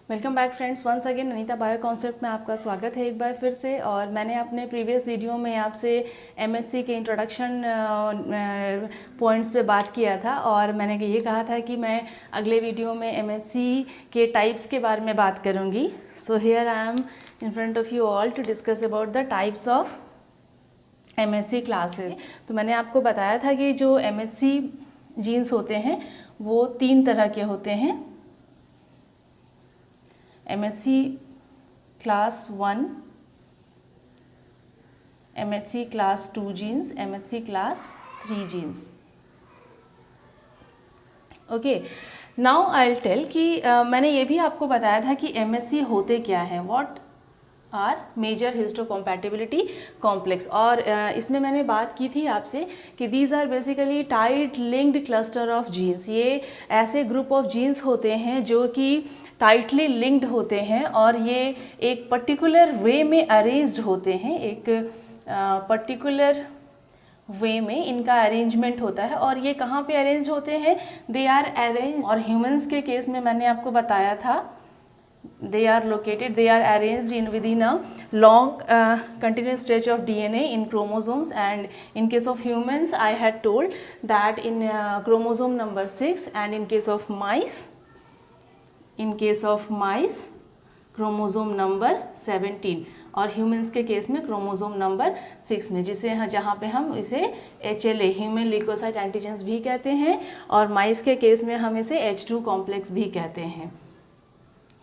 Welcome back friends, once again Anita bio concept में आपका स्वागत है एक बार फिर से। और मैंने अपने प्रीवियस वीडियो में आपसे एमएचसी के इंट्रोडक्शन पॉइंट्स पे बात किया था और मैंने ये कहा था कि मैं अगले वीडियो में एमएचसी के टाइप्स के बारे में बात करूँगी। So here I am in front of you all to discuss about the types of MHC classes. तो मैंने आपको बताया था कि जो एमएचसी जीन्स होते हैं वो 3 तरह के होते हैं। MHC class 1, MHC class 2 genes, MHC class 3 genes. Okay, now I will tell कि मैंने ये भी आपको बताया था कि MHC होते क्या हैं, what are major histocompatibility complex. और इसमें मैंने बात की थी आपसे कि these are basically tight linked cluster of genes. ये ऐसे ग्रुप ऑफ जीन्स होते हैं जो कि टाइटली लिंक्ड होते हैं और ये एक पर्टिकुलर वे में अरेंज्ड होते हैं, एक पर्टिकुलर वे में इनका अरेंजमेंट होता है। और ये कहाँ पे अरेंज होते हैं? They are arrange. और ह्यूमंस के केस में मैंने आपको बताया था they are arranged in within a long continuous stretch of DNA in chromosomes. And in case of humans I had told that in chromosome number 6, and in case of mice chromosome number 17 और humans के case में chromosome number 6 में, जिसे जहाँ पे हम इसे HLA human leucocyte antigens भी कहते हैं और माइस के केस में हम इसे H2 कॉम्प्लेक्स भी कहते हैं,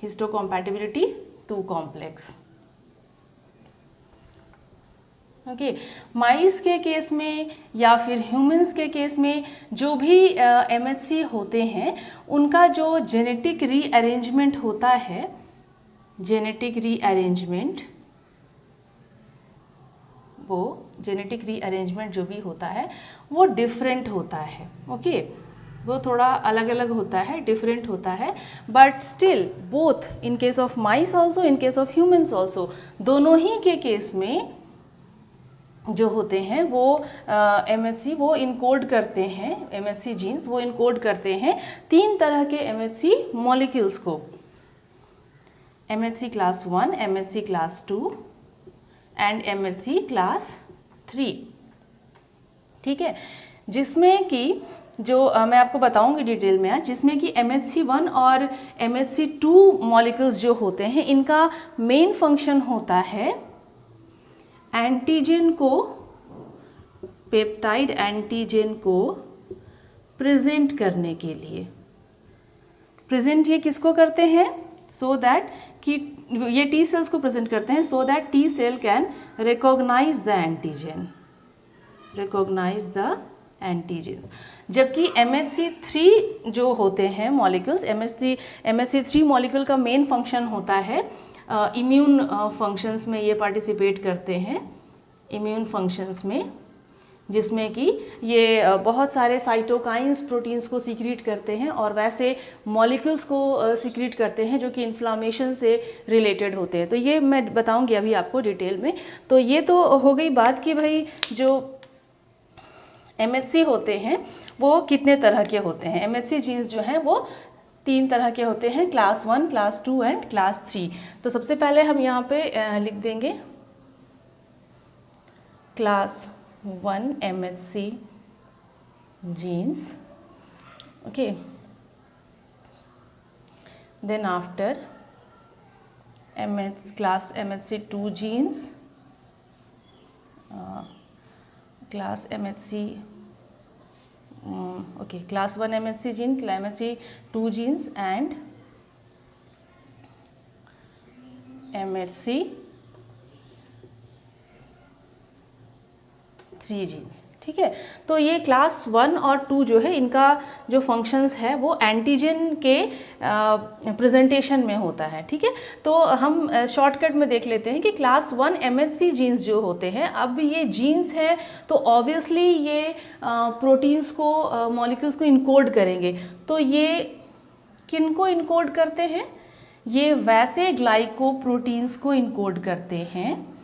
हिस्टोकम्पैटिबिलिटी 2 कॉम्प्लेक्स। ओके, माइस के केस में या फिर ह्यूमंस के केस में जो भी MHC होते हैं उनका जो जेनेटिक रीअरेंजमेंट होता है, जेनेटिक रीअरेंजमेंट जो भी होता है वो डिफरेंट होता है। ओके, वो थोड़ा अलग अलग होता है, डिफरेंट होता है, but still both in case of mice also, in case of humans also, दोनों ही के केस में जो होते हैं वो MHC वो इनकोड करते हैं, MHC जीन्स वो इनकोड करते हैं 3 तरह के MHC मॉलिक्यूल्स को, MHC class 1, MHC class 2 and MHC class 3। ठीक है, जिसमें कि जो मैं आपको बताऊंगी डिटेल में आज, जिसमें कि MHC1 और MHC2 मॉलिक्यूल्स जो होते हैं इनका मेन फंक्शन होता है एंटीजन को, पेप्टाइड एंटीजन को प्रेजेंट करने के लिए। प्रेजेंट ये किसको करते हैं? सो दैट कि ये टी सेल्स को प्रेजेंट करते हैं so that T cell can recognise the antigens. जबकि MHC3 जो होते हैं मॉलिक्यूल्स, MHC3 मॉलिक्यूल का मेन फंक्शन होता है इम्यून फंक्शंस में ये पार्टिसिपेट करते हैं, इम्यून फंक्शंस में, जिसमें कि ये बहुत सारे साइटोकाइंस प्रोटीन्स को सीक्रेट करते हैं और वैसे मॉलिक्यूल्स को सीक्रेट करते हैं जो कि इन्फ्लामेशन से रिलेटेड होते हैं। तो ये मैं बताऊंगी अभी आपको डिटेल में। तो ये तो हो गई बात कि भाई जो MHC होते हैं वो कितने तरह के होते हैं। MHC जीन्स जो हैं वो 3 तरह के होते हैं, क्लास 1, क्लास 2 एंड क्लास 3। तो सबसे पहले हम यहाँ पे लिख देंगे class 1 MHC genes. Okay, then after class MHC2 genes, class MHC class 1 MHC gene, MHC2 genes and MHC3 genes। ठीक है, तो ये क्लास 1 और 2 जो है इनका जो फंक्शंस है वो एंटीजन के प्रेजेंटेशन में होता है। ठीक है, तो हम शॉर्टकट में देख लेते हैं कि क्लास 1 MHC जीन्स जो होते हैं, अब ये जीन्स है तो ऑब्वियसली ये प्रोटीन्स को, मॉलिक्यूल्स को इनकोड करेंगे। तो ये किनको इनकोड करते हैं? ये वैसे ग्लाइकोप्रोटीन्स को इनकोड करते हैं।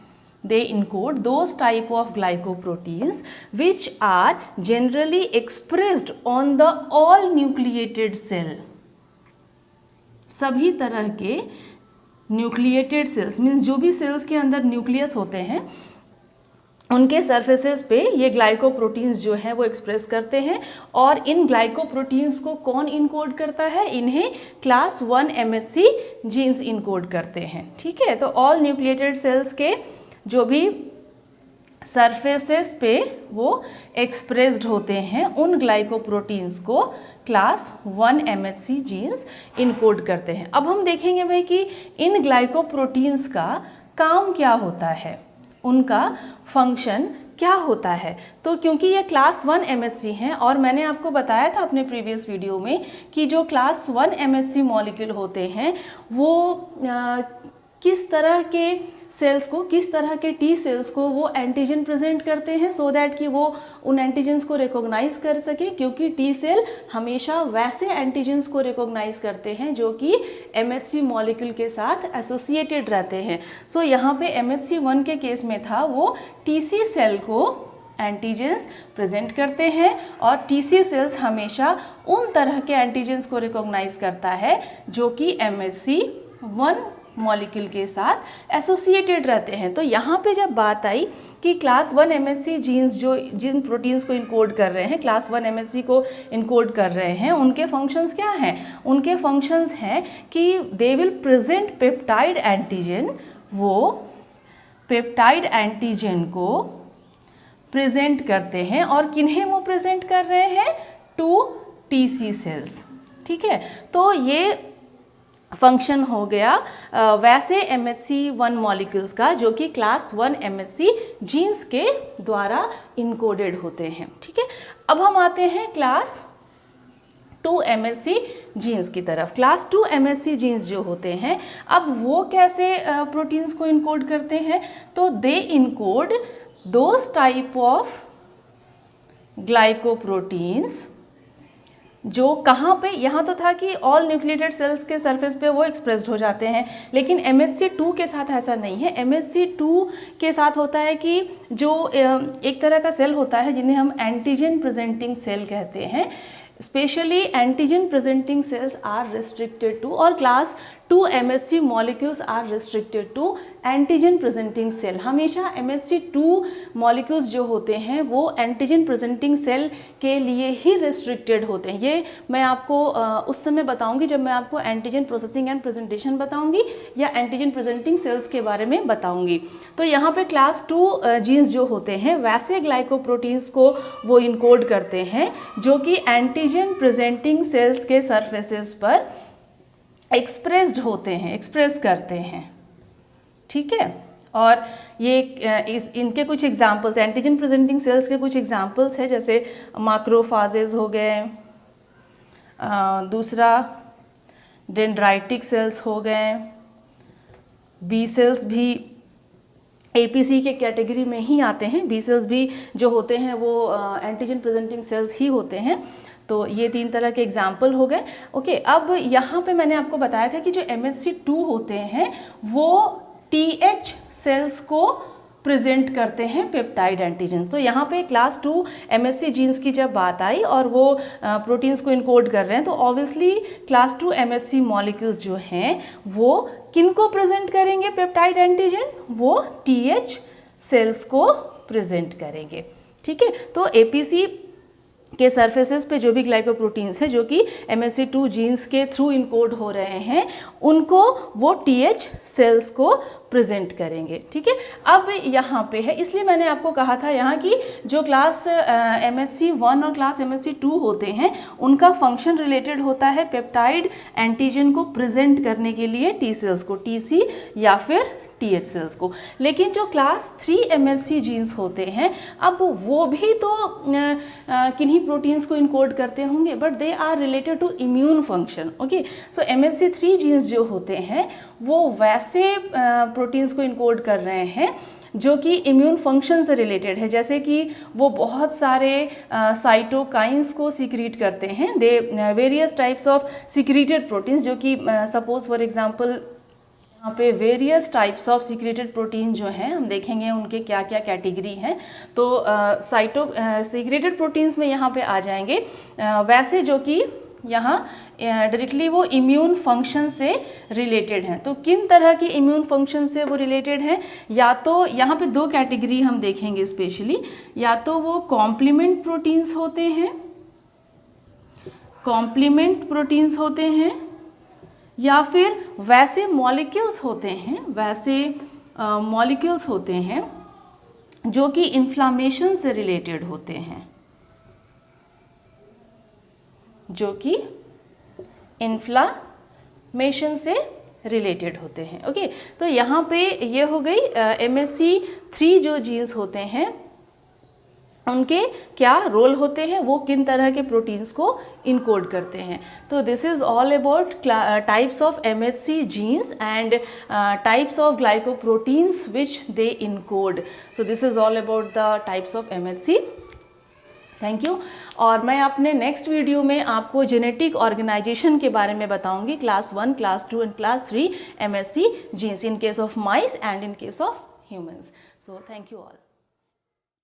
They encode those type of glycoproteins which are generally expressed on the all nucleated cell सभी तरह के न्यूक्लिएटेड सेल्स, मीन्स जो भी सेल्स के अंदर न्यूक्लियस होते हैं उनके सरफेसेस पे ये ग्लाइकोप्रोटीन्स जो है वो एक्सप्रेस करते हैं। और इन ग्लाइकोप्रोटीन्स को कौन इनकोड करता है? इन्हें क्लास 1 MHC जीन्स इनकोड करते हैं। ठीक है, तो ऑल न्यूक्लिएटेड सेल्स के जो भी सरफेसेस पे वो एक्सप्रेस्ड होते हैं उन ग्लाइकोप्रोटीन्स को क्लास 1 MHC जीन्स इनकोड करते हैं। अब हम देखेंगे भाई कि इन ग्लाइकोप्रोटीन्स का काम क्या होता है, उनका फंक्शन क्या होता है। तो क्योंकि ये क्लास 1 MHC हैं और मैंने आपको बताया था अपने प्रीवियस वीडियो में कि जो क्लास 1 MHC मॉलिक्यूल होते हैं वो किस तरह के सेल्स को, किस तरह के टी सेल्स को वो एंटीजन प्रेजेंट करते हैं सो दैट कि वो उन एंटीजन्स को रिकॉग्नाइज कर सके, क्योंकि टी सेल हमेशा वैसे एंटीजन्स को रिकॉग्नाइज करते हैं जो कि MHC मॉलिक्यूल के साथ एसोसिएटेड रहते हैं। सो यहाँ पे MHC 1 के केस में था वो TC सेल को एंटीजन्स प्रेजेंट करते हैं और TC सेल्स हमेशा उन तरह के एंटीजन्स को रिकॉग्नाइज करता है जो कि MHC 1 मॉलिक्यूल के साथ एसोसिएटेड रहते हैं। तो यहाँ पे जब बात आई कि क्लास 1 MHC जीन्स जो जिन प्रोटीन्स को इनकोड कर रहे हैं, क्लास 1 MHC को इनकोड कर रहे हैं, उनके फंक्शंस क्या हैं? उनके फंक्शंस हैं कि they will present peptide antigen, वो पेप्टाइड एंटीजन को प्रेजेंट करते हैं और किन्हें वो प्रेजेंट कर रहे हैं? To TC cells. ठीक है, तो ये फंक्शन हो गया वैसे MHC 1 मॉलिक्यूल्स का जो कि क्लास 1 MHC जीन्स के द्वारा इनकोडेड होते हैं। ठीक है, अब हम आते हैं क्लास 2 MHC जीन्स की तरफ। क्लास 2 MHC जीन्स जो होते हैं, अब वो कैसे प्रोटीन्स को इनकोड करते हैं? तो they encode those type of glycoproteins जो कहाँ पे, यहाँ तो था कि ऑल न्यूक्लिएटेड सेल्स के सरफेस पे वो एक्सप्रेस्ड हो जाते हैं, लेकिन MHC 2 के साथ ऐसा नहीं है। MHC 2 के साथ होता है कि जो एक तरह का सेल होता है जिन्हें हम एंटीजन प्रेजेंटिंग सेल कहते हैं। Specially antigen presenting cells are restricted to, और class 2 MHC molecules are restricted to antigen presenting cell. हमेशा MHC 2 मॉलिक्यूल्स जो होते हैं वो एंटीजन प्रेजेंटिंग सेल के लिए ही रिस्ट्रिक्टेड होते हैं। ये मैं आपको उस समय बताऊंगी जब मैं आपको एंटीजन प्रोसेसिंग एंड प्रेजेंटेशन बताऊंगी या एंटीजन प्रेजेंटिंग सेल्स के बारे में बताऊंगी। तो यहाँ पे क्लास 2 जीन्स जो होते हैं वैसे ग्लाइकोप्रोटीन्स को वो इनकोड करते हैं जो कि एंटीजन प्रेजेंटिंग सेल्स के सरफेसेस पर एक्सप्रेस्ड होते हैं, एक्सप्रेस करते हैं। ठीक है, और ये इनके कुछ एग्जाम्पल्स, एंटीजन प्रेजेंटिंग सेल्स के कुछ एग्जाम्पल्स है, जैसे मैक्रोफेजेस हो गए, दूसरा डेंड्राइटिक सेल्स हो गए, बी सेल्स भी APC के कैटेगरी में ही आते हैं। बी सेल्स भी जो होते हैं वो एंटीजन प्रेजेंटिंग सेल्स ही होते हैं। तो ये 3 तरह के एग्जाम्पल हो गए। ओके, अब यहाँ पे मैंने आपको बताया था कि जो MHC 2 होते हैं वो TH सेल्स को प्रेजेंट करते हैं पेप्टाइड एंटीजन्स। तो यहाँ पे क्लास 2 MHC जीन्स की जब बात आई और वो प्रोटीन्स को इनकोड कर रहे हैं, तो ऑब्वियसली क्लास 2 MHC मॉलिक्यूल्स जो हैं वो किनको प्रेजेंट करेंगे पेप्टाइड एंटीजन? वो TH सेल्स को प्रेजेंट करेंगे। ठीक है, तो APC के सरफेसेस पे जो भी ग्लाइकोप्रोटीन्स है जो कि MHC 2 जीन्स के थ्रू इनकोड हो रहे हैं उनको वो TH सेल्स को प्रेजेंट करेंगे। ठीक है, अब यहाँ पे है, इसलिए मैंने आपको कहा था यहाँ की जो क्लास MHC 1 और क्लास MHC 2 होते हैं उनका फंक्शन रिलेटेड होता है पेप्टाइड एंटीजन को प्रेजेंट करने के लिए T सेल्स को, TC या फिर TH सेल्स को। लेकिन जो क्लास 3 MHC जीन्स होते हैं अब वो भी तो किन्हीं प्रोटीन्स को इनकोड करते होंगे, but they are related to immune function. Okay, so MHC 3 genes जो होते हैं वो वैसे प्रोटीन्स को इनकोड कर रहे हैं जो कि इम्यून फंक्शन से रिलेटेड है, जैसे कि वो बहुत सारे साइटोकाइंस को सीक्रेट करते हैं। They various types of secreted proteins, जो कि सपोज फॉर एग्जांपल यहाँ पे various types of secreted protein जो हैं हम देखेंगे उनके क्या क्या कैटेगरी हैं। तो सीक्रेटेड प्रोटीन्स में यहाँ पे आ जाएंगे वैसे जो कि यहाँ डायरेक्टली वो इम्यून फंक्शन से रिलेटेड हैं। तो किन तरह के इम्यून फंक्शन से वो रिलेटेड हैं? या तो यहाँ पे दो कैटेगरी हम देखेंगे स्पेशली, या तो वो कॉम्प्लीमेंट प्रोटीन्स होते हैं, कॉम्प्लीमेंट प्रोटीन्स होते हैं, या फिर वैसे मॉलिक्यूल्स होते हैं, वैसे मॉलिक्यूल्स होते हैं जो कि इन्फ्लामेशन से रिलेटेड होते हैं, जो कि इन्फ्लामेशन से रिलेटेड होते हैं। ओके, तो यहाँ पे ये हो गई MHC3 जो जीन्स होते हैं उनके क्या रोल होते हैं, वो किन तरह के प्रोटीन्स को इनकोड करते हैं। तो this is all about types of MHC genes and types of glycoproteins which they encode. तो this is all about the types of MHC। Thank you. और मैं अपने नेक्स्ट वीडियो में आपको जेनेटिक ऑर्गेनाइजेशन के बारे में बताऊंगी, class 1, class 2 and class 3 MHC genes in case of mice and in case of humans. So thank you all.